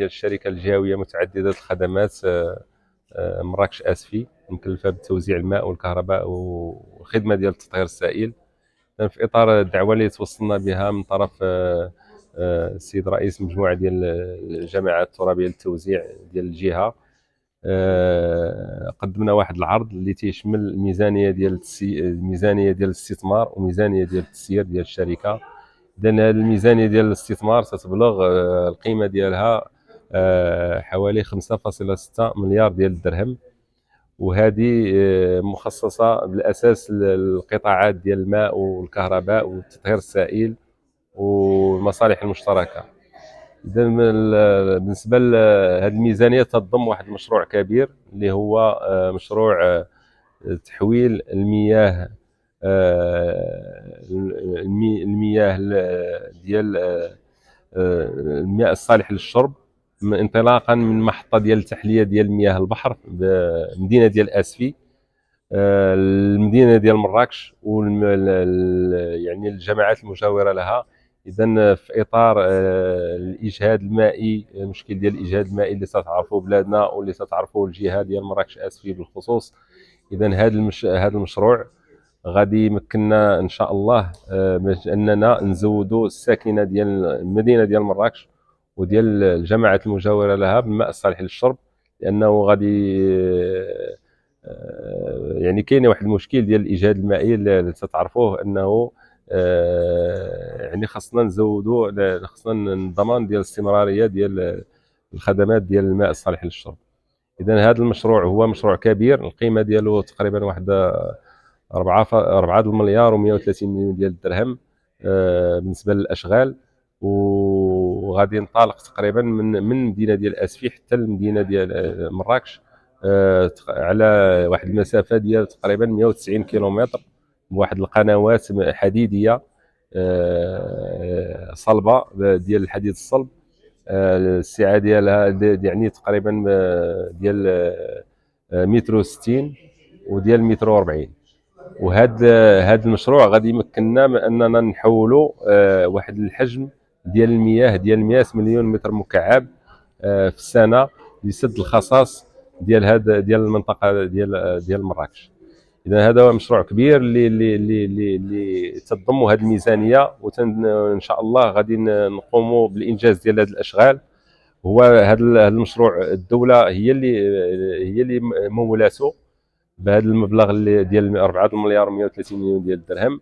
ديال الشركه الجهويه متعدده الخدمات مراكش اسفي، مكلفه بتوزيع الماء والكهرباء والخدمه ديال التطهير السائل. في اطار الدعوه اللي توصلنا بها من طرف السيد رئيس مجموعه ديال الجماعات الترابيه للتوزيع ديال الجهه، قدمنا واحد العرض اللي تيشمل الميزانيه ديال الاستثمار وميزانيه ديال التسيير ديال الشركه. اذا الميزانيه ديال الاستثمار ستبلغ القيمه ديالها حوالي 5.6 مليار ديال الدرهم، وهذه مخصصه بالاساس للقطاعات ديال الماء والكهرباء والتطهير السائل والمصالح المشتركه. اذا بالنسبه لهذه الميزانيه تضم واحد المشروع كبير اللي هو مشروع تحويل المياه، المياه ديال المياه الصالح للشرب، انطلاقا من محطه ديال التحليه ديال مياه البحر بمدينه ديال اسفي، المدينه ديال مراكش يعني الجماعات المجاوره لها. اذا في اطار الاجهاد المائي، المشكل ديال الاجهاد المائي اللي ستعرفوا بلادنا واللي ستعرفوا الجهه ديال مراكش اسفي بالخصوص، اذا هذا المشروع غادي يمكننا ان شاء الله باش اننا نزودوا الساكنه ديال المدينه ديال مراكش وديال الجماعات المجاوره لها بالماء الصالح للشرب، لانه غادي يعني كاين واحد المشكل ديال الاجهاد المائي اللي تتعرفوه، انه يعني خاصنا نزودوا، خاصنا الضمان ديال الاستمراريه ديال الخدمات ديال الماء الصالح للشرب. اذا هذا المشروع هو مشروع كبير، القيمه ديالو تقريبا واحد 4 مليار و130 مليون ديال الدرهم بالنسبه للاشغال، وغادي ينطلق تقريبا من المدينه ديال اسفي حتى المدينه ديال مراكش على واحد المسافه ديال تقريبا 190 كيلومتر بواحد القنوات حديديه صلبه ديال الحديد الصلب. السعه ديالها يعني تقريبا ديال متر و60 وديال متر و40. وهذا المشروع غادي يمكننا من اننا نحولوا واحد الحجم ديال المياه 100 مليون متر مكعب في السنه لسد الخصاص ديال المنطقه ديال مراكش. اذا هذا هو مشروع كبير اللي تضم هذه الميزانيه، وان شاء الله غادي نقوموا بالانجاز ديال هذه الاشغال. هو هذا المشروع الدوله هي اللي مولاته بهذا المبلغ اللي ديال 4 مليار و130 مليون ديال الدرهم،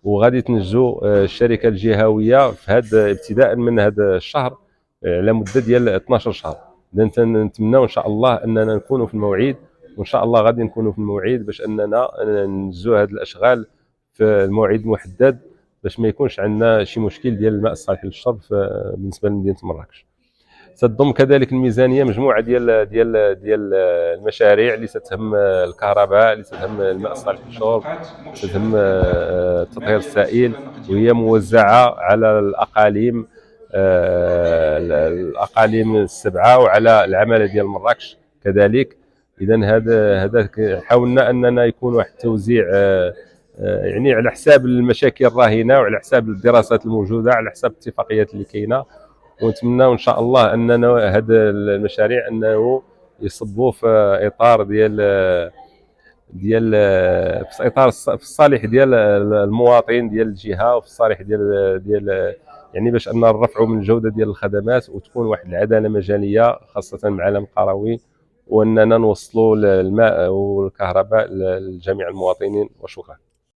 وغادي تنجو الشركه الجهويه في هذا ابتداء من هذا الشهر على مده ديال 12 شهر. اذا نتمناو ان شاء الله اننا نكونوا في الموعد، وان شاء الله غادي نكونوا في الموعد باش اننا ننجزوا هذه الاشغال في الموعد المحدد، باش ما يكونش عندنا شي مشكل ديال الماء الصالح للشرب بالنسبه لمدينه مراكش. تضم كذلك الميزانيه مجموعه ديال المشاريع اللي تتهم الكهرباء، اللي تتهم الماء الصالح للشرب، تتهم التطهير السائل، وهي موزعه على الاقاليم السبعه وعلى العماله ديال مراكش كذلك. اذا هذا حاولنا اننا يكون واحد التوزيع يعني على حساب المشاكل الراهنه وعلى حساب الدراسات الموجوده، على حساب الاتفاقيات اللي كاينه. ونتمنى ان شاء الله اننا هذه المشاريع انه يصبوا في اطار ديال في اطار في الصالح ديال المواطن ديال الجهه، وفي الصالح ديال يعني باش ان نرفعوا من الجوده ديال الخدمات وتكون واحد العداله مجاليه خاصه مع العالم القروي، واننا نوصلوا الماء والكهرباء لجميع المواطنين. وشكرا.